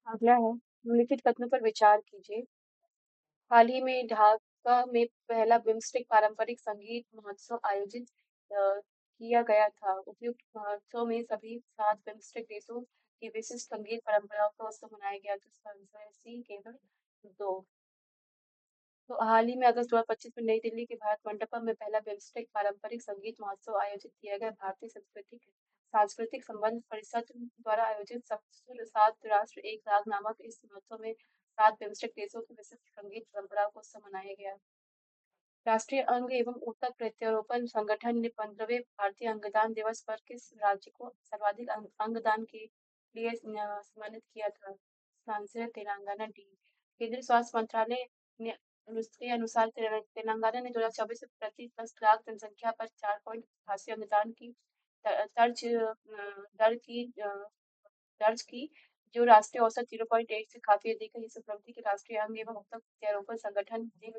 अगला है, निम्नलिखित कथनों पर विचार कीजिए। हाल ही में ढाका में पहला बिम्स्टेक पारंपरिक संगीत महोत्सव आयोजित किया गया था। उपयुक्त महोत्सव में सभी 7 बिम्स्टेक देशों की विशिष्ट संगीत परंपराओं का उत्सव मनाया गया। तो इसका आंसर है सी, केवल 2। तो हाल ही में अगस्त 2025 में नई दिल्ली के भारत मंडपम में पहला बिम्स्टेक पारंपरिक संगीत महोत्सव आयोजित किया गया। भारतीय सांस्कृतिक संबंध परिषद द्वारा आयोजित सात राष्ट्र एक राग नामक इस महोत्सव में 7 बिम्स्टेक देशों की विशिष्ट संगीत परंपराओं को उत्सव मनाया गया। राष्ट्रीय अंग एवं ऊतक प्रत्यारोपण संगठन ने 15वें भारतीय अंगदान दिवस पर किस राज्य को सर्वाधिक अंगदान के लिए सम्मानित किया था? इसका आंसर है तेलंगाना, डी। केंद्रीय स्वास्थ्य मंत्रालय ने उसके अनुसार तेलंगाना ने 2024 में प्रति 10 लाख जनसंख्या पर 4.88 अंगदान की दर्ज दर्ज की, जो राष्ट्रीय औसत 0.8 से काफी अधिक है। इस उपलब्धि के राष्ट्रीय अंग एवं ऊतक प्रत्यारोपण संगठन ने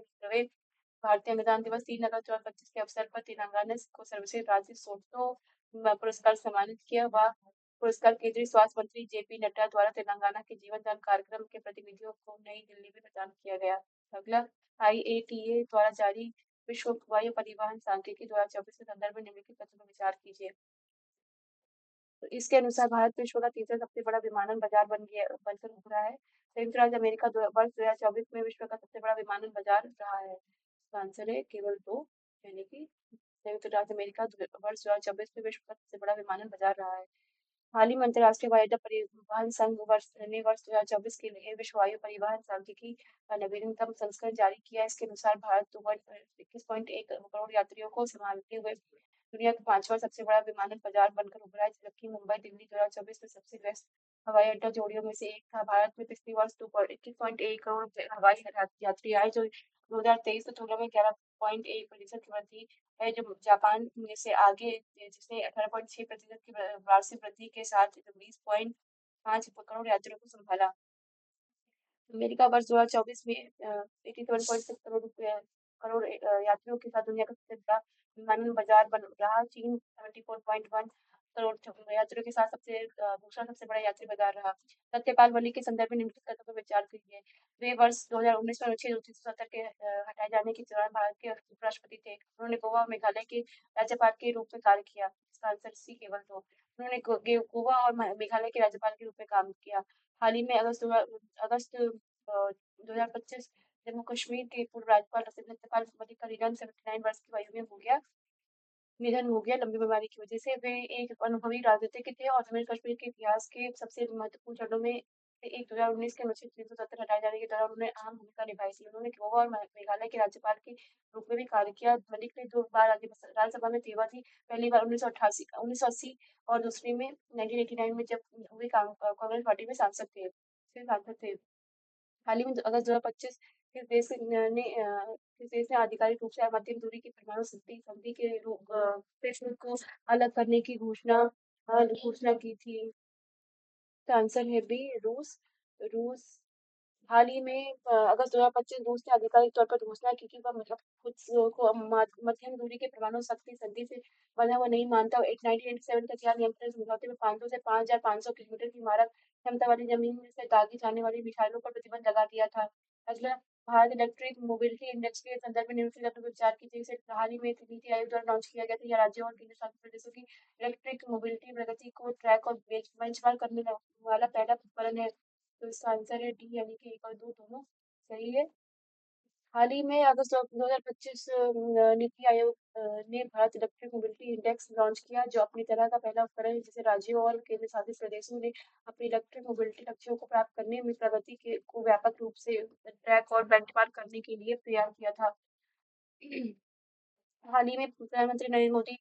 भारतीय अंगदान दिवस 3 अगस्त 2025 के अवसर पर तेलंगाना को सर्वश्रेष्ठ राज्य सोटो पुरस्कार सम्मानित किया। वह पुरस्कार केंद्रीय स्वास्थ्य मंत्री जेपी नड्डा द्वारा तेलंगाना के जीवन दान कार्यक्रम के प्रतिनिधियों को नई दिल्ली में प्रदान किया गया। अगला, IATA द्वारा जारी विश्व वायु परिवहन सांख्यिकी 2024 के संदर्भ में निम्नलिखित तथ्यों पर विचार कीजिए। तो इसके अनुसार भारत विश्व का तीसरा सबसे बड़ा विमानन बाजार बनकर उभरा है। संयुक्त राज्य अमेरिका वर्ष 2024 में विश्व का सबसे बड़ा विमानन बाजार रहा है। इसका आंसर है केवल 2, यानी कि संयुक्त राज्य अमेरिका वर्ष 2024 में विश्व का सबसे बड़ा विमानन बाजार रहा है। हाल ही में अंतर्राष्ट्रीय वायु परिवहन संघ ने वर्ष 2024 के लिए विश्व वायु परिवहन सांख्यिकी का नवीनतम संस्करण जारी किया। इसके अनुसार भारत 21.1 करोड़ यात्रियों को संभालते हुए दुनिया का 5वां सबसे बड़ा विमानन बाजार बनकर उभरा है, जबकि मुंबई दिल्ली 2024 में सबसे व्यस्त हवाई अड्डा जोड़ियों में से एक था। भारत में पिछले वर्ष 21.1 करोड़ हवाई यात्री आए, जो 2023 की तुलना में 11.1% की वृद्धि है, जो जापान में से आगे, जिसने 18.6% की वार्षिक वृद्धि के साथ 20.5 करोड़ यात्रियों को संभाला। अमेरिका वर्ष 2024 में 87.6 करोड़ यात्रियों के साथ दुनिया का सबसे बड़ा विमानन बाजार बन रहा। चीन 74.1 करोड़ यात्रियों के साथ दूसरा सबसे बड़ा यात्री बाजार रहा। सत्यपाल मलिक के संदर्भ में निम्नलिखित कथनों पर विचार कीजिए। वे वर्ष 2019 में अनुच्छेद 370 के हटाए जाने के दौरान भारत के उपराष्ट्रपति थे। उन्होंने गोवा और मेघालय के राज्यपाल के रूप में कार्य किया। इसका आंसर सी, केवल 2। उन्होंने गोवा और मेघालय के राज्यपाल के रूप में काम किया। हाल ही में अगस्त 2025 जम्मू कश्मीर के पूर्व राज्यपाल सत्यपाल मलिक का निधन 79 वर्ष की आयु में निधन हो गया। लंबी बीमारी की वजह से वे एक अनुभवी राजनीतिज्ञ थे और जम्मू कश्मीर के इतिहास के सबसे महत्वपूर्ण चरणों में से एक 2019 के अनुच्छेद 370 हटाए जाने के दौरान उन्होंने अहम भूमिका निभाई थी। उन्होंने गोवा और मेघालय के राज्यपाल के रूप में भी कार्य किया। मलिक ने 2 बार राज्यसभा में सेवा दी, पहली बार 1980 और दूसरी में 1989 में, जब वे कांग्रेस पार्टी में सांसद थे। हाल ही में अगस्त 2025 किस देश ने आधिकारिक रूप से मध्यम दूरी की परमाणु संधि के प्रश्न को अलग करने की घोषणा की थी? इसका आंसर है बी, रूस। रूस हाल ही में अगस्त 2025 रूस ने आधिकारिक तौर पर घोषणा की कि वह मतलब खुद को मध्यम दूरी के परमाणु शक्ति संधि से बंधा हुआ नहीं मानता। 1987 का ख्याल नियंत्रण समझौते में 500 से 5,500 किलोमीटर की मारक क्षमता वाली जमीन से दागी जाने वाली मिसाइलों पर प्रतिबंध लगा दिया था। अगला, भारत इलेक्ट्रिक मोबिलिटी इंडेक्स के संदर्भ में निम्नलिखित पर विचार कीजिए। इसे हाल ही में नीति आयोग द्वारा लॉन्च किया गया था। यह राज्यों और केंद्र शासित प्रदेशों की इलेक्ट्रिक मोबिलिटी प्रगति को ट्रैक और बेंचमार्क करने वाला पहला उपकरण है। तो इसका आंसर है डी, यानी कि 1 और 2 दोनों सही है। हाल ही में अगस्त 2025 नीति आयोग ने Bharat electric mobility index launch किया, जो अपनी तरह का पहला उपकरण है जिसे राज्यों और केंद्र शासित प्रदेशों ने अपनी इलेक्ट्रिक मोबिलिटी लक्ष्यों को प्राप्त करने में प्रगति को व्यापक रूप से ट्रैक और बेंचमार्क करने के लिए तैयार किया था। हाल ही में प्रधानमंत्री नरेंद्र मोदी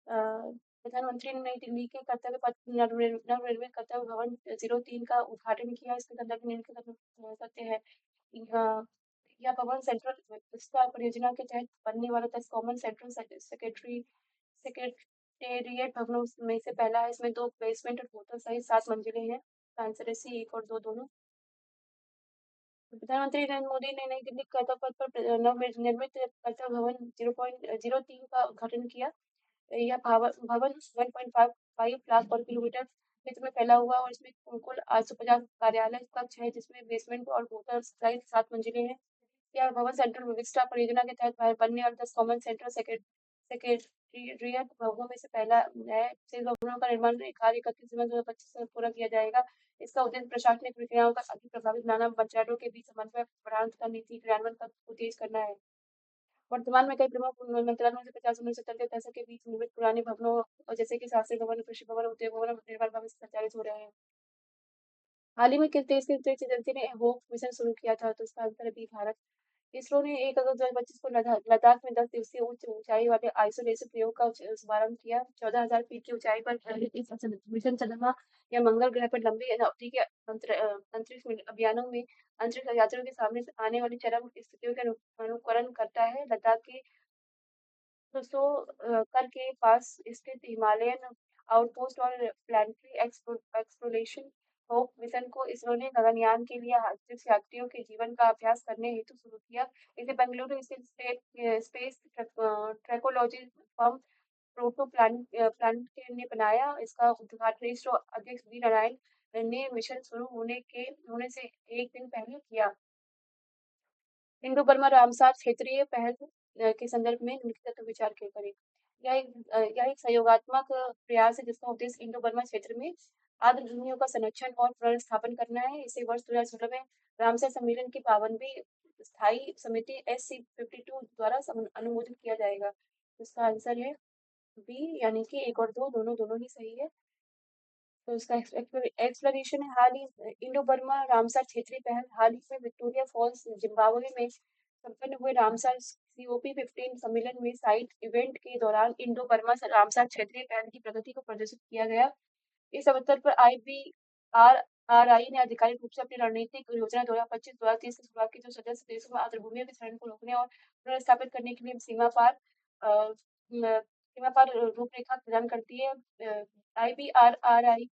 प्रधानमंत्री ने नई दिल्ली के कर्तव्य पथ नवनिर्मित कर्तव्य भवन 03 का उद्घाटन किया। इसके संदर्भ में निम्नलिखित तथ्य है। यह भवन सेंट्रल विस्तार परियोजना के तहत बनने वाला 10 कॉमन सेंट्रल सेक्रेटेरिएट भवनों में से पहला है। इसमें 2 बेसमेंट और होटल सहित 7 मंजिलें हैं। आंसर है सी, 1 और 2 दोनों। प्रधानमंत्री नरेंद्र मोदी ने नई दिल्ली कर्तव्य पथ पर नवनिर्मित कर्तव्य भवन 0.03 का उद्घाटन किया। यह भवन 1.55 लाख वर्ग किलोमीटर क्षेत्र में फैला हुआ है और इसमें कुल 850 कार्यालय कक्ष है, जिसमें बेसमेंट और भूतल सहित 7 मंजिलें हैं। यह भवन सेंट्रल विस्टा परियोजना के तहत बनने और 10 कॉमन सेंट्रल सेक्रेटेरिएट भवनों में से पहला है। शेष भवनों का निर्माण कार्य 31 दिसंबर 2025 में पूरा किया जाएगा। इसका उद्देश्य प्रशासनिक प्रक्रियाओं का अधिक प्रभावी बनाना, पंचायतों के बीच समन्वय बढ़ाना तथा नीति क्रियान्वयन को तेज करना है। वर्तमान में कई प्रमुख मंत्रालयों से 50 से 70 के दशक के बीच निर्मित पुराने भवनों और जैसे कि शास्त्री भवन, कृषि भवन, उद्योग भवन और निर्माण भवन संचालित हो रहे हैं। हाल ही में किस देश की अंतरिक्ष एजेंसी ने होप मिशन शुरू किया था? तो इसका आंसर है बी, भारत। इसरो ने 1 अगस्त 2025 को लद्दाख में 10 दिवसीय उच्च ऊंचाई वाले आइसोलेशन प्रयोग का शुभारंभ किया। 14,000 फीट की ऊंचाई पर इस मिशन चंद्रमा या मंगल ग्रह पर लंबी अवधि के अंतरिक्ष अभियानों में अंतरिक्ष यात्रियों के सामने आने वाली चरम स्थितियों के अनुकरण करता है। लद्दाख के कर के पास स्थित हिमालयन आउटपोस्ट और प्लानिटरी एक्सप्लोरेशन होप मिशन को इसरो ने गगनयान के लिए अंतरिक्ष यात्रियों के जीवन का अभ्यास करने हेतु शुरू किया। इसे बेंगलुरु स्थित स्पेस ट्रैकोलॉजी फर्म प्रोटो प्लानिट ने बनाया। इसका उद्घाटन इसरो अध्यक्ष वी नारायण ने मिशन शुरू होने से एक दिन पहले किया। इंडो बर्मा रामसार क्षेत्रीय पहल के संदर्भ में निम्नलिखित तत्व विचार के करें। यह एक सहयोगात्मक प्रयास है जिसका उद्देश्य इंडो बर्मा क्षेत्र में आर्द्र भूमियों का संरक्षण और पुनर्स्थापन करना है। इसे वर्ष 2016 में रामसर सम्मेलन की 52वीं स्थायी समिति SC52 द्वारा अनुमोदित किया जाएगा। इसका आंसर है बी, यानी कि 1 और 2 दोनों ही सही है। तो इसका एक्सप्लोरेशन है। हाल ही इंडो बर्मा रामसर क्षेत्रीय पहल हाल ही में विक्टोरिया फॉल्स जिम्बाब्वे में संपन्न हुए रामसर COP15 सम्मेलन में साइट इवेंट के दौरान इंडो बर्मा रामसर क्षेत्रीय पहल की प्रगति को प्रदर्शित किया गया। इस अवसर पर IBRRI ने आधिकारिक रूप से अपनी रणनीतिक योजना 2025-2030 की शुरुआत की, जो सदस्य देशों में आर्द्र भूमियों के क्षरण को रोकने और पुनर्स्थापित करने के लिए सीमा पार रूपरेखा प्रदान करती है। IBRRI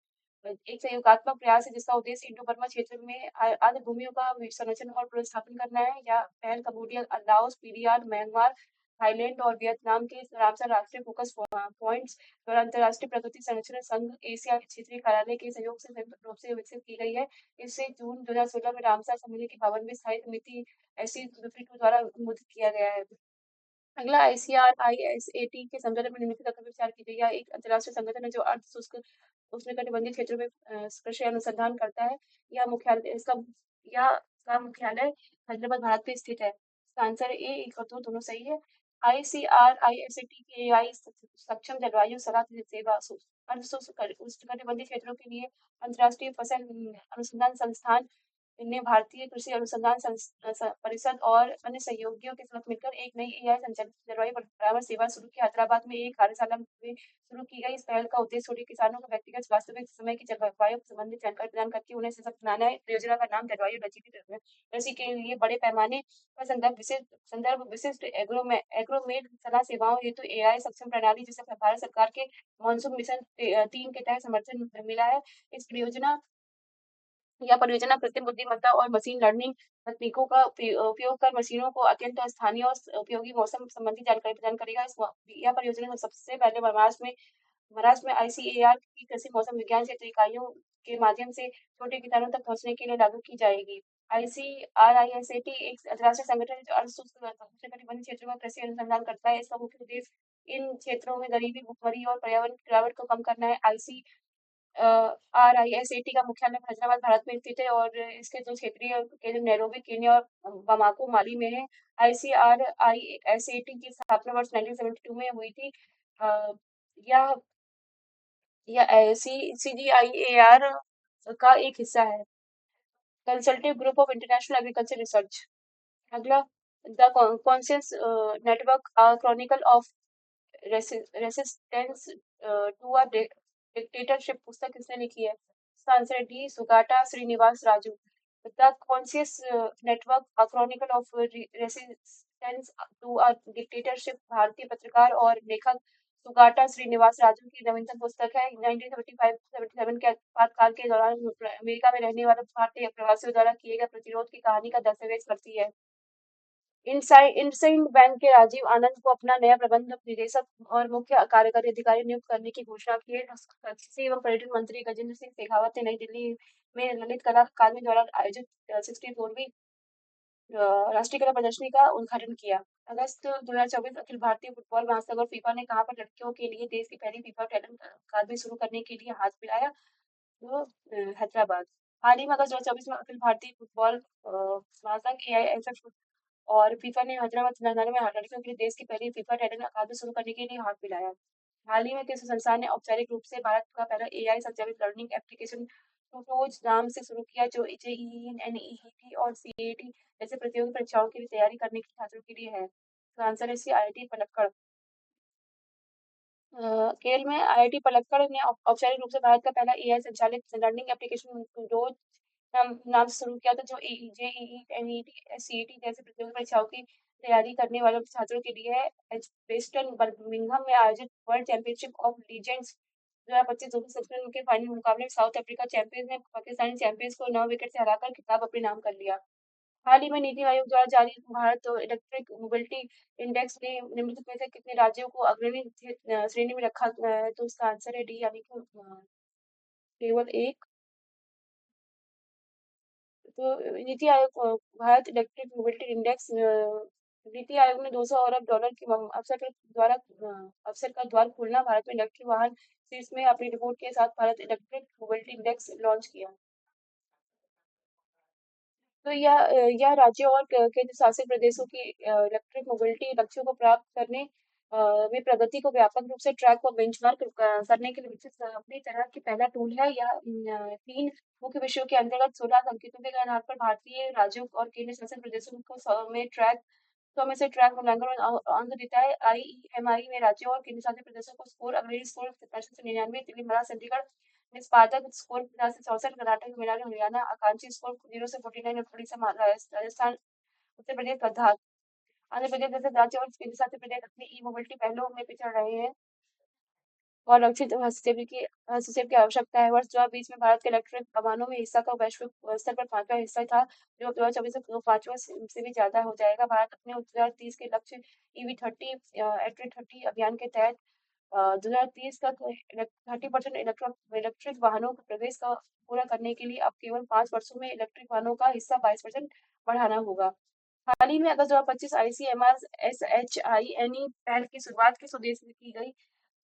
एक सहयोगात्मक प्रयास है जिसका उद्देश्य इंडो बर्मा क्षेत्र में आर्द्र भूमियों का संरक्षण और पुनर्स्थापन करना है। यह पहल Cambodia, Laos, PDR, Myanmar, Thailand और वियतनाम के रामसर राष्ट्रीय फोकस पॉइंट्स और अंतर्राष्ट्रीय प्रकृति संरक्षण संघ एशिया क्षेत्रीय कार्यालय के सहयोग से संयुक्त रूप से विकसित की गई है। इसे जून 2016 में रामसर सम्मेलन की 52वीं स्थायी समिति SC52 द्वारा अनुमोदित किया गया है। अगला ICRISAT के संदर्भ में निम्नलिखित तत्व पर विचार कीजिए। यह एक अंतर्राष्ट्रीय संगठन है जो अर्ध शुष्क उष्णकटिबंधीय क्षेत्रों में कृषि अनुसंधान करता है। यह मुख्यालय इसका यह का मुख्यालय हैदराबाद, भारत में स्थित है। इसका आंसर है ए, 1 और 2 दोनों सही है। ICRISAT की AI सक्षम जलवायु सलाह सेवा अर्ध शुष्क उष्णकटिबंधीय क्षेत्रों के लिए अंतर्राष्ट्रीय फसल अनुसंधान संस्थान ने भारतीय कृषि अनुसंधान परिषद और अन्य सहयोगियों के साथ मिलकर एक नई AI संचालित जलवायु परामर्श सेवा शुरू की। हैदराबाद में एक कार्यशाला में शुरू की गई इस पहल का उद्देश्य छोटे किसानों को व्यक्तिगत वास्तविक समय की जलवायु संबंधित जानकारी प्रदान करके उन्हें सशक्त बनाना है। परियोजना का नाम जलवायु कृषि के लिए बड़े पैमाने पर संदर्भ विशिष्ट एग्रोमेड सलाह सेवाओं हेतु AI सक्षम प्रणाली, जिसे भारत सरकार के मानसून मिशन 3 के तहत समर्थन मिला है। इस परियोजना कृत्रिम बुद्धिमत्ता और मशीन लर्निंग तकनीकों का उपयोग कर मशीनों को अत्यंत स्थानीय और उपयोगी मौसम संबंधी जानकारी प्रदान करेगा। यह परियोजना सबसे पहले महाराष्ट्र में ICAR की कृषि मौसम विज्ञान क्षेत्र इकाइयों के माध्यम से छोटे किसानों तक पहुंचने के लिए लागू की जाएगी। ICRISAT एक अंतर्राष्ट्रीय संगठन है जो अर्ध शुष्क उष्णकटिबंधीय क्षेत्रों में कृषि अनुसंधान करता है। इसका मुख्य उद्देश्य इन क्षेत्रों में गरीबी, भुखमरी और पर्यावरण की गिरावट को कम करना है। RISAT का मुख्यालय हैदराबाद, भारत में स्थित है और इसके दो क्षेत्रीय केंद्र नैरोबी, केन्या और बामाको, माली में है। ICRISAT की स्थापना वर्ष 1972 में हुई थी। यह CGIAR का एक हिस्सा है। Consultative group of international agriculture research. अगला, the conscious network chronicle of resistance to a dictatorship पुस्तक किसने लिखी है? इसका आंसर है D, Sugata Srinivas Raju. The conscious network chronicle of resistance to a dictatorship भारतीय पत्रकार और लेखक सुगाटा श्रीनिवास राजू की नवीनतम पुस्तक है। 1975-77 के आपातकाल के दौरान अमेरिका में रहने वाले भारतीय प्रवासियों द्वारा किए गए प्रतिरोध की कहानी का दस्तावेज करती है। इंडसइंड बैंक के राजीव आनंद को अपना नया प्रबंध निदेशक और मुख्य कार्यकारी अधिकारी नियुक्त करने की घोषणा की है। कृषि एवं पर्यटन मंत्री गजेंद्र सिंह शेखावत ने नई दिल्ली में ललित कला अकादमी द्वारा आयोजित 64वीं राष्ट्रीय कला प्रदर्शनी का उद्घाटन किया। अगस्त 2024 अखिल भारतीय फुटबॉल महासंघ और फीफा ने कहा पर लड़कियों के लिए देश की पहली फीफा टैलेंट अकादमी शुरू करने के लिए हाथ मिलाया। तो हैदराबाद हाल ही में अगस्त 2024 में अखिल भारतीय फुटबॉल महासंघ AIFF और फीफा ने हैदराबाद तेलंगाना में लड़कियों के लिए देश की पहली फीफा टैलेंट अकादमी शुरू करने के लिए हाथ मिलाया। हाल ही में किसी संस्थान ने औपचारिक रूप से भारत का पहला AI संचालित लर्निंग एप्लीकेशन टूटोज नाम से शुरू किया, जो JEE, NEET और CAT जैसे प्रतियोगी परीक्षाओं की भी तैयारी करने के छात्रों के लिए है। तो आंसर है इसकी IIT पलक्कड़। केरल में IIT पलक्कड़ ने औपचारिक रूप से भारत का पहला AI संचालित लर्निंग एप्लीकेशन टूटोज नाम से शुरू किया था, जो JEE, NET, CET जैसे प्रतियोगी परीक्षाओं की तैयारी करने वाले छात्रों के लिए है। एजबेस्टन बर्मिंघम में आयोजित वर्ल्ड चैंपियनशिप ऑफ लीजेंड्स 2025 दोनों संस्करण के फाइनल मुकाबले में साउथ अफ्रीका चैंपियंस ने पाकिस्तानी चैंपियंस को 9 विकेट से हराकर खिताब अपने नाम कर लिया। हाल ही में नीति आयोग द्वारा जारी भारत इलेक्ट्रिक मोबिलिटी इंडेक्स ने निम्नलिखित में से कितने राज्यों को अग्रणी श्रेणी में रखा है? तो इसका आंसर है डी, यानी कि केवल एक। तो NITI Aayog Bharat electric mobility index NITI Aayog ने 200 अरब डॉलर के अवसर का द्वार खोलना भारत में इलेक्ट्रिक वाहन शीर्ष में अपनी रिपोर्ट के साथ Bharat electric mobility index launch किया। तो यह राज्यों और केंद्र शासित प्रदेशों की इलेक्ट्रिक मोबिलिटी लक्ष्यों को प्राप्त करने में प्रगति को व्यापक रूप से ट्रैक और बेंचमार्क करने के लिए विकसित अपनी तरह की पहला टूल है। यह 3 मुख्य विषयों के अंतर्गत 16 संकेतों के आधार पर भारतीय राज्यों और केंद्र शासित प्रदेशों को में ट्रैक 100 में से ट्रैक मूल्यांकन और अंक देता है। IEMI में राज्यों और केंद्र शासित प्रदेशों को स्कोर अग्रणी स्कोर 65 से 99, दिल्ली, महाराष्ट्र, चंडीगढ़ निष्पादक स्कोर 50 से 64, कर्नाटक, तमिलनाडु, हरियाणा आकांक्षी स्कोर 0 से 49, उड़ीसा, राजस्थान, उत्तर प्रदेश, लद्दाख, आंध्र प्रदेश जैसे राज्य और केंद्र शासित प्रदेश अपनी ई मोबिलिटी पहलों में पिछड़ रहे हैं और लक्षित हस्तक्षेप की आवश्यकता है। वर्ष 2020 में भारत के इलेक्ट्रिक वाहनों में हिस्सा का वैश्विक स्तर पर 5वां हिस्सा था, जो 2024 में 5वां से भी ज्यादा हो जाएगा। भारत अपने 2030 के लक्ष्य EV30 30 अभियान के तहत 2030 तक 30% इलेक्ट्रिक वाहनों के प्रवेश का पूरा करने के लिए अब केवल 5 वर्षों में इलेक्ट्रिक वाहनों का हिस्सा 22% बढ़ाना होगा। हाल ही में अगस्त 2025 ICMR SHINE पहल की शुरुआत किस उद्देश्य से की गई?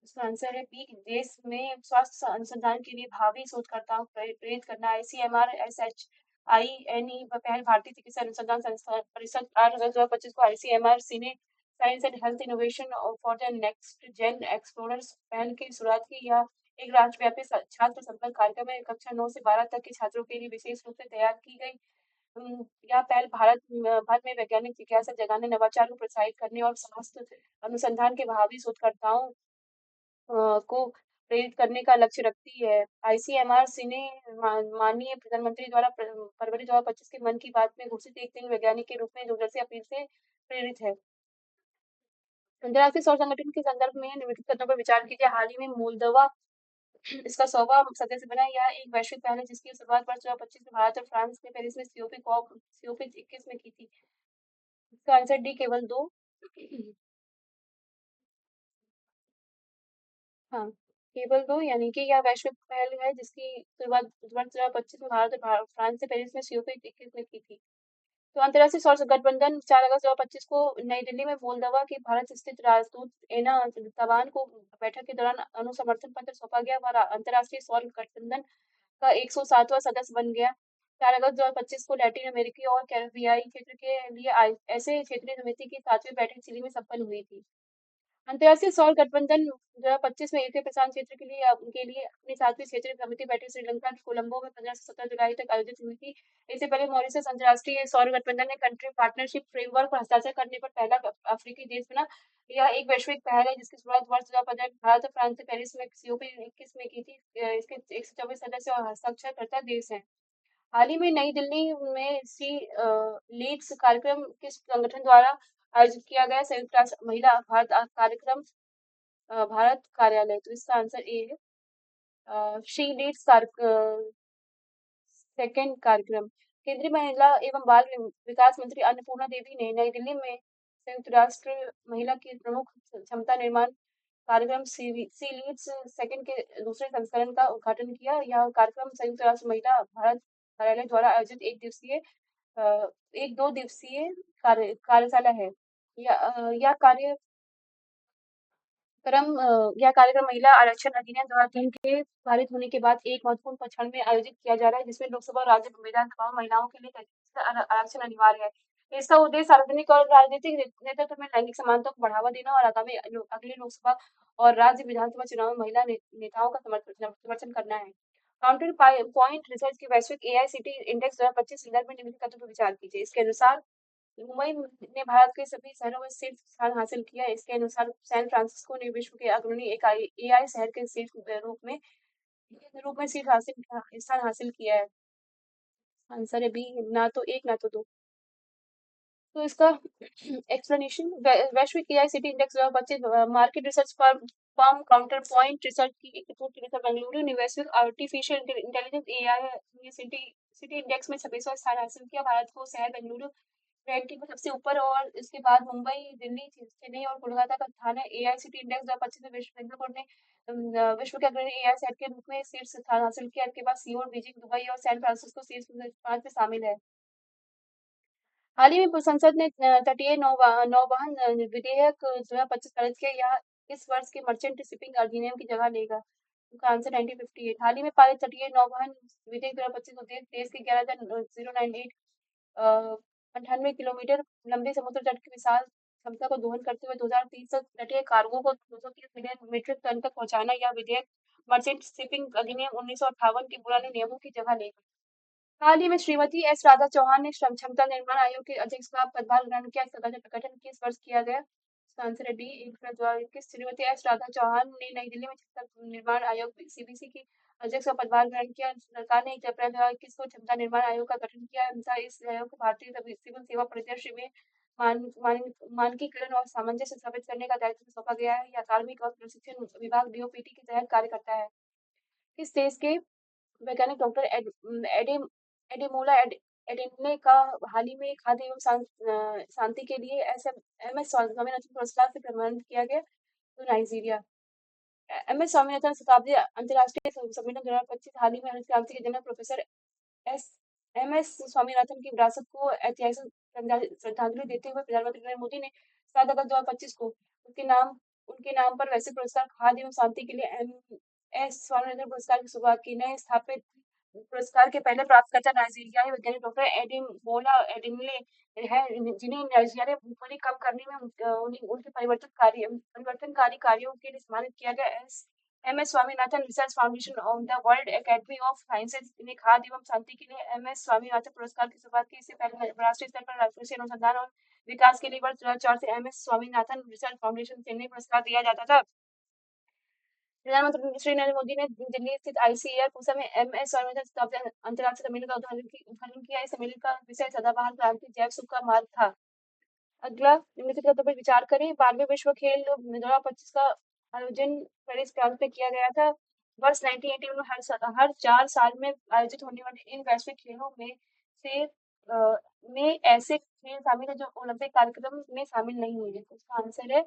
इसका आंसर है बी, देश में स्वास्थ्य अनुसंधान के लिए भावी शोधकर्ताओं को प्रेरित करना। ICMR SHINE पहल भारतीय चिकित्सा अनुसंधान संस्थान परिषद 8 अगस्त 2025 को ICMR cine science and health innovation for the next gen explorers पहल की शुरुआत की। यह एक राष्ट्रव्यापी छात्र संपर्क कार्यक्रम है, कक्षा 9 से 12 तक के छात्रों के लिए विशेष रूप से तैयार की गई। यह पहल भारत में वैज्ञानिक जिज्ञासा जगाने, नवाचार को प्रोत्साहित करने और स्वास्थ्य अनुसंधान के भावी शोधकर्ताओं को प्रेरित करने का लक्ष्य रखती है। ICMR ने माननीय प्रधानमंत्री द्वारा फरवरी 2025 के मन की बात में घोषित एक दिन वैज्ञानिक के रूप में दूरदर्शी अपील से प्रेरित है। अंतर्राष्ट्रीय सौर संगठन के संदर्भ में निम्नलिखित कदमों पर विचार कीजिए। हाल ही में मोल्दोवा इसका 100वां सदस्य बना। यह एक वैश्विक पहल है जिसकी शुरुआत वर्ष 2025 में भारत और फ्रांस ने पेरिस में COP 21 में की थी। इसका आंसर डी, केवल 2। हाँ, केवल 2, यानी कि यह वैश्विक पहल है जिसकी शुरुआत वर्ष 2025 में भारत और फ्रांस ने पेरिस में COP 21 में की थी। तो अंतर्राष्ट्रीय सौर गठबंधन 4 अगस्त 2025 को नई दिल्ली में मोल्दोवा के भारत स्थित राजदूत एना तवान को बैठक के दौरान अनुसमर्थन पत्र सौंपा गया। वह अंतर्राष्ट्रीय सौर गठबंधन का 107वां सदस्य बन गया। 4 अगस्त 2025 को लैटिन अमेरिकी और कैरिबियाई क्षेत्र के लिए ऐसे क्षेत्रीय समिति की 7वीं बैठक चिली में संपन्न हुई थी। अंतर्राष्ट्रीय सौर गठबंधन 2025 में एशिया प्रशांत क्षेत्र के लिए अपनी 7वीं क्षेत्रीय समिति बैठक श्रीलंका के कोलंबो में 15 से 17 जुलाई तक आयोजित हुई थी। इससे पहले मॉरिशस अंतर्राष्ट्रीय सौर गठबंधन ने कंट्री पार्टनरशिप फ्रेमवर्क पर हस्ताक्षर करने पर पहला अफ्रीकी देश बना। यह एक वैश्विक पहल है जिसकी शुरुआत वर्ष 2015 भारत और फ्रांस ने पेरिस में COP 21 में की थी। इसके 124 सदस्य और हस्ताक्षरकर्ता देश हैं। हाल ही में नई दिल्ली में सी लीड्स कार्यक्रम किस संगठन द्वारा आयोजित किया गया? संयुक्त राष्ट्र महिला भारत कार्यक्रम भारत कार्यालय। तो इसका आंसर ए है। शी लीड्स सेकंड कार्यक्रम केंद्रीय महिला एवं बाल विकास मंत्री अन्नपूर्णा देवी ने नई दिल्ली में संयुक्त राष्ट्र महिला की प्रमुख क्षमता निर्माण कार्यक्रम सी लीड्स सेकंड के दूसरे संस्करण का उद्घाटन किया। यह कार्यक्रम संयुक्त राष्ट्र महिला भारत कार्यालय द्वारा आयोजित एक 2 दिवसीय कार्यशाला है। यह कार्यक्रम महिला आरक्षण अधिनियम 2003 के पारित होने के बाद एक महत्वपूर्ण क्षण में आयोजित किया जा रहा है, जिसमें लोकसभा और राज्य विधानसभाओं में महिलाओं के लिए 33% आरक्षण अनिवार्य है। इसका उद्देश्य सार्वजनिक और राजनीतिक नेतृत्व में लैंगिक समानता को बढ़ावा देना और आगामी अगले लोकसभा और राज्य विधानसभा चुनाव में महिला नेताओं का समर्थन करना है। काउंटर पॉइंट रिसर्च के वैश्विक एआईसीटी इंडेक्स 2025 संदर्भ में निम्नलिखित तथ्यों पर विचार कीजिए। इसके अनुसार मुंबई ने भारत के सभी शहरों में शीर्ष स्थान हासिल किया। इसके अनुसार सैन फ्रांसिस्को ने विश्व के अग्रणी एआई शहर के रूप में स्थान हासिल किया है। आंसर है बी, ना तो एक ना तो दो। तो इसका एक्सप्लेनेशन, वैश्विक AICT index 2025 market research firm counter point research की एक रिपोर्ट के अनुसार बेंगलुरु ने वैश्विक artificial intelligence AI city index में 26वां स्थान हासिल किया। भारत को शहर बेंगलुरु रैंकिंग में सबसे ऊपर और इसके बाद मुंबई, दिल्ली, चेन्नई और कोलकाता का स्थान है। एआईसीटी इंडेक्स 2025 में बेंगलुरु ने विश्व के अग्रणी एआई शहर के रूप में शीर्ष स्थान हासिल किया। इसके बाद सियोल, बीजिंग, दुबई और सैन फ्रांसिस्को शीर्ष 5 में शामिल है। हाल ही में संसद ने तटीय नौवहन विधेयक 2025 पारित किया। यह इस वर्ष के मर्चेंट शिपिंग अधिनियम की जगह लेगा। उनका आंसर 1958। हाल ही में पारित तटीय नौवहन विधेयक 2025 उद्देश्य देश के 11,098 98 किलोमीटर लंबे समुद्र तट की विशाल क्षमता को दोहन करते हुए 2030 तक तटीय कार्गो को 230 मिलियन मीट्रिक टन तक पहुंचाना। यह विधेयक मर्चेंट शिपिंग अधिनियम 1958 के पुराने नियमों की जगह लेगा। हाल ही में श्रीमती एस राधा चौहान ने क्षमता निर्माण आयोग के अध्यक्ष का पदभार ग्रहण किया। इसका गठन किस वर्ष किया गया? इसका आंसर है डी, 1 श्रीमती एस राधा चौहान ने नई दिल्ली में क्षमता निर्माण आयोग सीबीसी की अध्यक्ष का पदभार ग्रहण किया। सरकार ने 1 अप्रैल 2021 को क्षमता निर्माण आयोग का गठन किया है। इस आयोग को भारतीय सिविल सेवा परिदृश्य में मानकीकरण और सामंजस्य स्थापित करने का दायित्व सौंपा गया है। यह कार्मिक और प्रशिक्षण विभाग डीओपीटी के तहत कार्य करता है। किस देश के वैज्ञानिक डॉक्टर एडेमोला एडेनले का हाल ही में खाद्य एवं शांति के लिए एमएस स्वामीनाथन पुरस्कार से सम्मानित किया गया? तो नाइजीरिया। एमएस स्वामीनाथन शताब्दी अंतर्राष्ट्रीय सम्मेलन 2025 हाल ही में हरित क्रांति के जनक प्रोफेसर एमएस स्वामीनाथन की विरासत को ऐतिहासिक श्रद्धांजलि देते हुए प्रधानमंत्री नरेंद्र मोदी ने 7 अगस्त 2025 को उनके नाम पर वैश्विक पुरस्कार खाद्य एवं शांति के लिए एस स्वामीनाथन पुरस्कार की शुरुआत की। नए स्थापित पुरस्कार के पहले प्राप्तकर्ता नाइजीरियाई वैज्ञानिक डॉक्टर एडेमोला एडेनले है, जिन्हें नाइजीरिया में भूखमरी कम करने में उनके परिवर्तनकारी कार्यों के लिए सम्मानित किया गया। MS Swaminathan research foundation of the world academy of sciences ने खाद्य एवं शांति के लिए एमएस स्वामीनाथन पुरस्कार की शुरुआत की। इससे पहले राष्ट्रीय स्तर पर कृषि अनुसंधान और विकास के लिए वर्ष 2004 से MS Swaminathan research foundation Chennai पुरस्कार दिया जाता था। प्रधानमंत्री श्री नरेंद्र मोदी ने दिल्ली स्थित आईसीएआर पूसा में एमएस स्वामीनाथन शताब्दी अंतर्राष्ट्रीय सम्मेलन का उद्घाटन किया। इस सम्मेलन का विषय सदाबहार क्रांति जैव सुख का मार्ग था। अगला निम्नलिखित मुद्दों पर विचार करें। 12वें विश्व खेल 2025 का आयोजन पेरिस फ्रांस में किया गया था। वर्ष 1980 में हर 4 साल में आयोजित होने वाले इन वैश्विक खेलों में ऐसे खेल शामिल है जो ओलंपिक कार्यक्रम में शामिल नहीं हुए। इसका आंसर है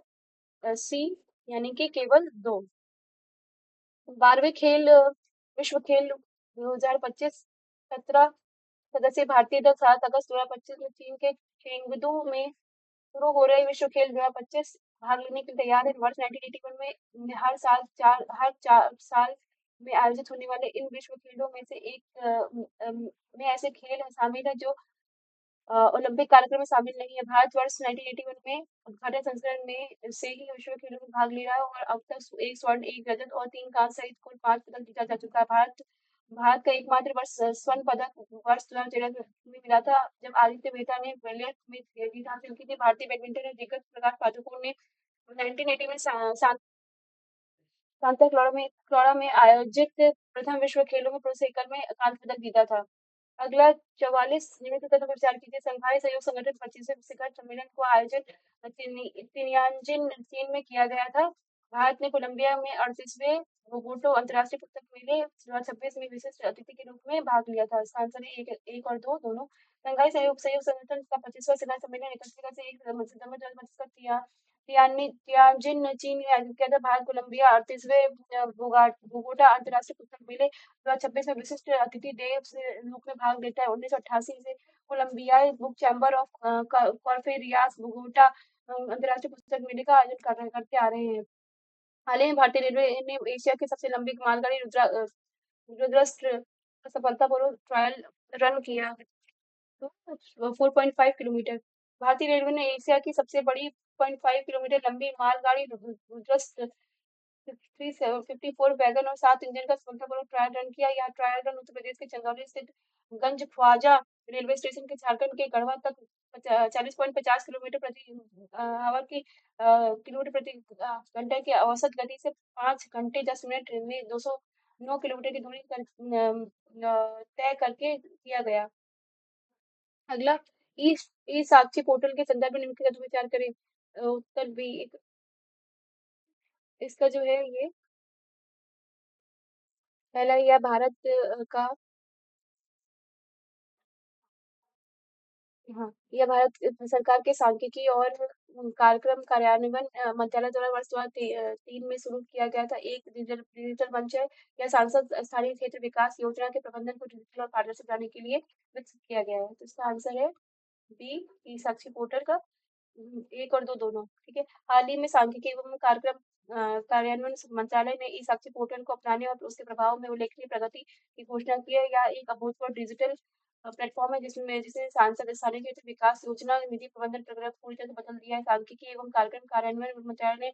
सी, यानी कि केवल 2। 12वें विश्व खेल 2025 17 सदस्य भारतीय दल 7 अगस्त 2025 में चीन के चेंगडू में शुरू हो रहे विश्व खेल 2025 भाग लेने के लिए तैयार है। वर्ष 1981 में हर 4 साल में आयोजित होने वाले इन विश्व खेलों में से में ऐसे खेल शामिल है जो ओलंपिक कार्यक्रम में शामिल नहीं है। भारत वर्ष 1981 में उद्घाटन संस्करण में से ही विश्व खेलों में भाग ले रहा है और अब तक 1 स्वर्ण, 1 रजत और 3 कांस्य सहित कुल 5 पदक जीता जा चुका है। भारत का एकमात्र स्वर्ण पदक वर्ष 2013 में मिला था, जब आदित्य मेहता ने वेलियर में जीत हासिल की थी। भारतीय बैडमिंटन दिग्गज प्रकाश पादुकोण ने 1980 में सांता क्लारा में आयोजित प्रथम विश्व खेलों में पुरुष एकल में कांस्य पदक जीता था। अगला 44 निम्नलिखित तथ्यों पर विचार कीजिए। शंघाई सहयोग संगठन 25वें शिखर सम्मेलन को आयोजित तिनयानजिन चीन में किया गया था। भारत ने कोलंबिया में 38वें बोगोटा अंतर्राष्ट्रीय पुस्तक मेले 2026 में विशिष्ट अतिथि के रूप में भाग लिया था। इसका आंसर है एक और दो दोनों। शंघाई सहयोग सहयोग संगठन का 25वां शिखर सम्मेलन 31 से 1 सितंबर 2025 का तियानजिन चीन में आयोजित किया था। भारत कोलंबिया 38वें बोगोटा अंतर्राष्ट्रीय पुस्तक मेले 2026 में विशिष्ट अतिथि देश के रूप में भाग लेता है। 1988 से कोलंबियाई बुक चैम्बर ऑफ कॉन्फेरियास बोगोटा अंतर्राष्ट्रीय पुस्तक मेले का आयोजन करते आ रहे हैं। हाल ही में भारतीय रेलवे ने एशिया की सबसे लंबी मालगाड़ी रुद्रष्ट्र का सफलतापूर्वक ट्रायल रन किया। तो 4.5 किलोमीटर। भारतीय रेलवे ने एशिया की सबसे बड़ी 0.5 किलोमीटर लंबी मालगाड़ी रुद्रष्ट्र 354 वैगन और 7 इंजन का सफलतापूर्वक ट्रायल रन किया। यह ट्रायल रन उत्तर प्रदेश के चंदौली स्थित गंज ख्वाजा रेलवे स्टेशन के झारखंड के गढ़वा तक 40.50 किलोमीटर प्रति आवर की किलोमीटर प्रति घंटे की औसत गति से 5 घंटे 10 मिनट में 209 किलोमीटर की दूरी तय करके किया गया। अगला ई ई साक्षी पोर्टल के संदर्भ में निम्नलिखित का विचार करें। उत्तर बी। इसका जो है ये पहला यह भारत का हाँ, यह भारत सरकार के सांख्यिकी और कार्यक्रम कार्यान्वयन मंत्रालय द्वारा वर्ष 2003 में शुरू किया गया था। एक डिजिटल मंच है। यह सांसद स्थानीय क्षेत्र विकास योजना के प्रबंधन को डिजिटल और पारदर्शी बनाने के लिए विकसित किया गया है। तो इसका आंसर है बी, ई साक्षी पोर्टल का एक और दो दोनों। ठीक है। हाल ही में सांख्यिकी एवं कार्यक्रम कार्यान्वयन मंत्रालय ने ई साक्षी पोर्टल को अपनाने और उसके प्रभाव में उल्लेखनीय प्रगति की घोषणा की है। यह एक अभूतपूर्व डिजिटल प्लेटफॉर्म है जिसे सांसद स्थानीय क्षेत्र विकास योजना निधि प्रबंधन प्रक्रिया को पूरी तरह से बदल दिया है। सांख्यिकी एवं कार्यक्रम कार्यान्वयन मंत्रालय ने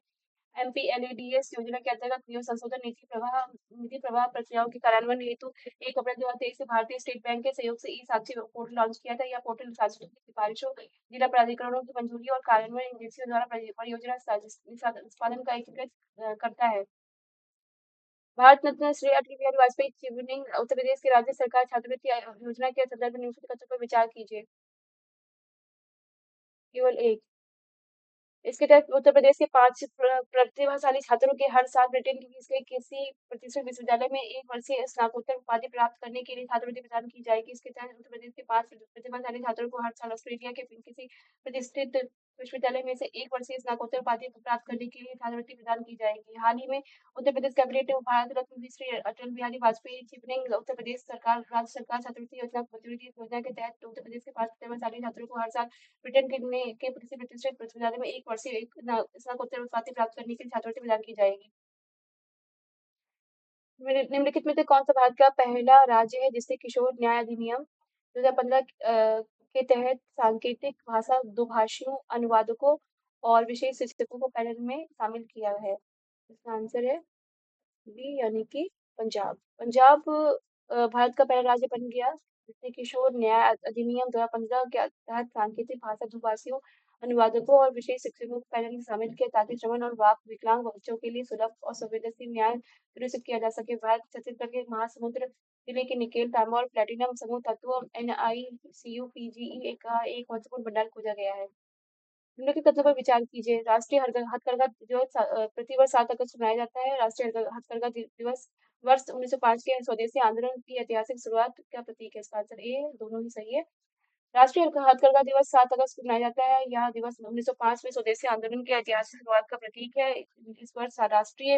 एमपीएलएडीएस योजना के अंतर्गत नियम संशोधन निधि प्रवाह प्रक्रियाओं के कार्यान्वयन हेतु 1 अप्रैल 2023 से भारतीय स्टेट बैंक के सहयोग से ई साक्षी पोर्टल लॉन्च किया था। यह पोर्टल राजस्व की सिफारिशों, जिला प्राधिकरणों की मंजूरी और कार्यान्वयन एजेंसियों द्वारा परियोजना निष्पादन का एकीकृत करता है। भारत रत्न श्री अटल बिहारी वाजपेयी चिवनिंग उत्तर प्रदेश की राज्य सरकार छात्रवृत्ति योजना के संदर्भ में निम्नलिखित कथनों पर विचार कीजिए। केवल एक। इसके तहत उत्तर प्रदेश के 5 प्रतिभाशाली छात्रों के हर साल ब्रिटेन के किसी प्रतिष्ठित विश्वविद्यालय में 1 वर्षीय स्नातकोत्तर उपाधि प्राप्त करने के लिए छात्रवृत्ति प्रदान की जाएगी। इसके तहत उत्तर प्रदेश के 5 प्रतिभाशाली छात्रों को हर साल ऑस्ट्रेलिया के किसी प्रतिष्ठित विश्वविद्यालय में से 1 वर्षीय स्नातकोत्तर उपाधि प्राप्त करने के लिए छात्रवृत्ति प्रदान की जाएगी। हाल ही में उत्तर प्रदेश कैबिनेट ने भारत रत्न श्री अटल बिहारी वाजपेयी चिवनिंग उत्तर प्रदेश सरकार राज्य सरकार छात्रवृत्ति योजना को मंजूरी दी। इस योजना के तहत उत्तर प्रदेश के 5 प्रतिभाशाली छात्रों को हर साल ब्रिटेन के किसी प्रतिष्ठित विश्वविद्यालय में 1 वर्षीय स्नातकोत्तर उपाधि प्राप्त करने के लिए छात्रवृत्ति प्रदान की जाएगी। निम्नलिखित में से कौन सा भारत का पहला राज्य है जिसने किशोर न्याय अधिनियम 2015 के तहत सांकेतिक भाषा दुभाषियों, अनुवादकों और विशेष शिक्षकों को पैनल में शामिल किया है? इसका आंसर है बी, यानी कि पंजाब। पंजाब भारत का पहला राज्य बन गया जिसने किशोर न्याय अधिनियम 2015 के तहत सांकेतिक भाषा दुभाषियों, अनुवादकों और विशेष शिक्षकों को पैनल में शामिल किया ताकि श्रवण और वाक विकलांग बच्चों के लिए सुलभ और संवेदनशील न्याय सुनिश्चित किया जा सके। भारत छत्तीसगढ़ के महासमुंद जिले के निकेल, तांबा और प्लेटिनम समूह तत्व NiCuPGE का एक महत्वपूर्ण भंडार खोजा गया है। निम्नलिखित कथनों पर विचार कीजिए। राष्ट्रीय हथकरघा दिवस प्रतिवर्ष 7 अगस्त को मनाया जाता है। राष्ट्रीय हथकरघा दिवस वर्ष 1905 के स्वदेशी आंदोलन की ऐतिहासिक शुरुआत का प्रतीक है। इसका आंसर ए, दोनों ही सही है। राष्ट्रीय हथकरघा दिवस 7 अगस्त को मनाया जाता है। यह दिवस 1905 में स्वदेशी आंदोलन की ऐतिहासिक शुरुआत का प्रतीक है। इस वर्ष राष्ट्रीय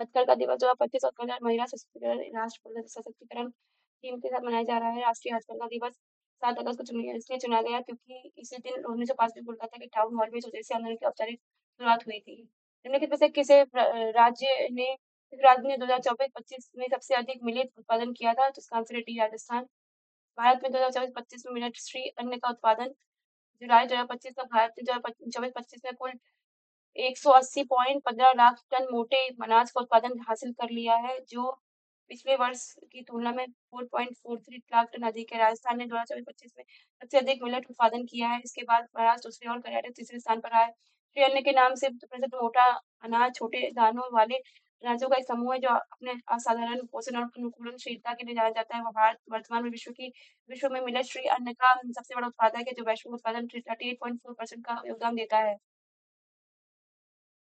हथकरघा दिवस 2025 और महिला सशक्तिकरण राष्ट्र सशक्तिकरण थीम के साथ मनाया जा रहा है। राष्ट्रीय हथकरघा दिवस 7 अगस्त को इसलिए चुना गया क्योंकि इसी दिन 1905 में कोलकाता के टाउन हॉल में स्वदेशी आंदोलन की औपचारिक शुरुआत हुई थी। निम्नलिखित में से किस राज्य ने 2024-25 में सबसे अधिक मिलेट उत्पादन किया था? तो इसका आंसर है डी, राजस्थान। भारत में 2024-25 में मिलेट श्री अन्न का उत्पादन जुलाई 2025 तक भारत ने 2024-25 में कुल 180.15 लाख टन मोटे अनाज का उत्पादन हासिल कर लिया है, जो पिछले वर्ष की तुलना में 4.43 लाख टन अधिक है। राजस्थान ने 2024-25 में सबसे अधिक मिलेट उत्पादन किया है। इसके बाद महाराष्ट्र दूसरे और कर्नाटक तीसरे स्थान पर आए। श्री अन्न के नाम से प्रसिद्ध मोटा अनाज छोटे दानों वाले अनाजों का एक समूह है जो अपने असाधारण पोषण और अनुकूलनशीलता के लिए जाना जाता है। वह भारत वर्तमान में विश्व में मिलेट श्री अन्न का सबसे बड़ा उत्पादक है जो वैश्विक उत्पादन 38.4% का योगदान देता है।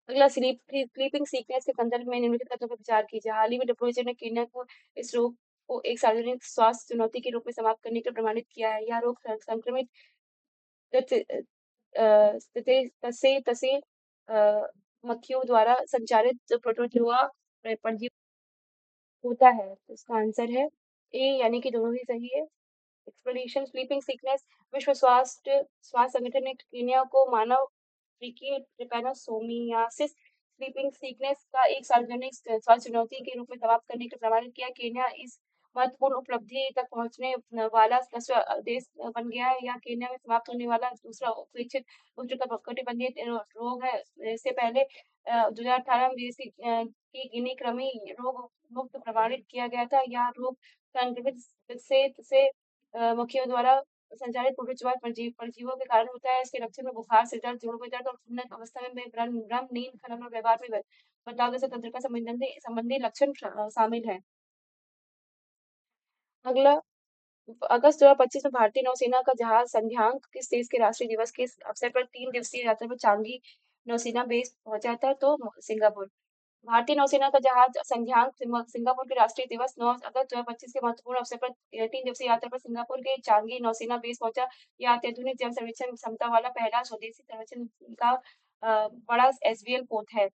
अगला स्लीपिंग सीक्वेंस के संदर्भ में निम्नलिखित तथ्यों पर विचार कीजिए। हाल ही में WHO ने केन्या को इस रोग को एक सार्वजनिक स्वास्थ्य चुनौती के रूप में समाप्त करने के लिए प्रमाणित किया है। यह रोग संक्रमित तसे मक्खियों द्वारा संचारित प्रोटोजोआ परजीवी होता है। तो इसका आंसर है ए, यानी कि दोनों ही सही है। एक्सप्लेनेशन स्लीपिंग सिकनेस विश्व स्वास्थ्य संगठन ने कीनिया को मानव विकी ट्रिपैनोसोमियासिस स्लीपिंग सिकनेस का एक सार्वजनिक स्वास्थ्य चुनौती के रूप में समाप्त करने के लिए प्रमाणित किया। केन्या इस महत्वपूर्ण उपलब्धि तक पहुंचने वाला 10वां देश बन गया है। यह केन्या में समाप्त होने वाला दूसरा उपेक्षित उष्णकटिबंधीय रोग है। इससे पहले 2018 में की गिनी कृमि रोग मुक्त प्रमाणित किया गया था। यह रोग संक्रमित से मक्खियों द्वारा संचालित प्रोटोजोआ परजीवियों के कारण होता है। इसके लक्षण में बुखार, सिर दर्द, जोड़ों में दर्द और उन्नत अवस्था में भ्रम, नींद खनन और व्यवहार में बदलाव जैसे तंत्रिका संबंधी लक्षण शामिल हैं। अगला, अगस्त 2025 में भारतीय नौसेना का जहाज संध्यांक किस देश के राष्ट्रीय दिवस के अवसर पर 3 दिवसीय यात्रा पर चांगी नौसेना बेस पहुंचा था? तो सिंगापुर। भारतीय नौसेना का जहाज संध्यांग सिंगापुर के राष्ट्रीय दिवस 9 अगस्त 2025 के महत्वपूर्ण अवसर पर 3 दिवसीय यात्रा पर सिंगापुर के चांगी नौसेना बेस पहुंचा। यह अत्याधुनिक जल सर्वेक्षण क्षमता वाला पहला स्वदेशी सर्वेक्षण का बड़ा एसवीएल पोत है।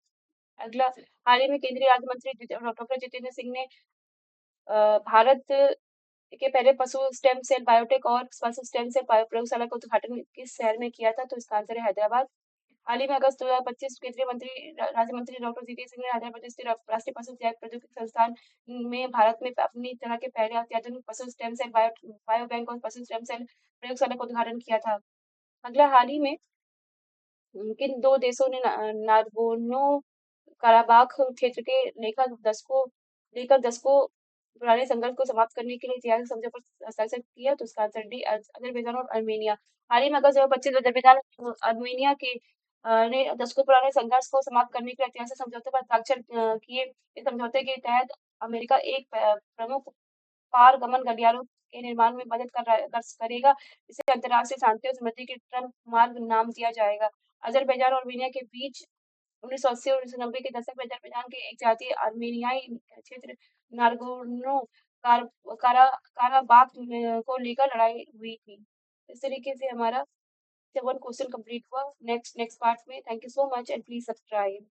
अगला, हाल ही में केंद्रीय राज्य मंत्री डॉक्टर जितेंद्र सिंह ने भारत के पहले पशु स्टेम सेल बायोटेक और पशु स्टेम सेल प्रयोगशाला का उद्घाटन किस शहर में किया था? तो इसका आंसर है हैदराबाद। हाल ही में अगस्त 2025 केंद्रीय राज्य मंत्री डॉक्टर जितेंद्र सिंह ने हैदराबाद स्थित राष्ट्रीय पशु जैव प्रौद्योगिकी संस्थान में भारत में अपनी तरह के पहले अत्याधुनिक पशु स्टेम सेल बायो बैंक और पशु स्टेम सेल प्रयोगशाला का उद्घाटन किया था। अगला, हाल ही में किन दो देशों ने नागोर्नो काराबाख क्षेत्र के लेकर दशकों पुराने संघर्ष को समाप्त करने के लिए ऐतिहासिक समझौते पर हस्ताक्षर किया? तो इसका आंसर डी, अजरबैजान और अर्मेनिया। हाल ही में अगस्त 2025 में अजरबैजान और अर्मेनिया के ने दशकों पुराने संघर्ष को समाप्त करने के लिए ऐतिहासिक समझौते पर हस्ताक्षर किए। इस समझौते के तहत अमेरिका एक प्रमुख पारगमन गलियारों के निर्माण में मदद करेगा, जिसे अंतर्राष्ट्रीय शांति और समृद्धि के ट्रम्प मार्ग नाम दिया जाएगा। अजरबैजान और अर्मेनिया के बीच 1980 और 1990 के दशक में अजरबैजान के एक जातीय अर्मेनियाई क्षेत्र नागोर्नो काराबाख को लेकर लड़ाई हुई थी। इस तरीके से हमारा 7 क्वेश्चन कंप्लीट हुआ। नेक्स्ट पार्ट में। Thank you so much and please subscribe.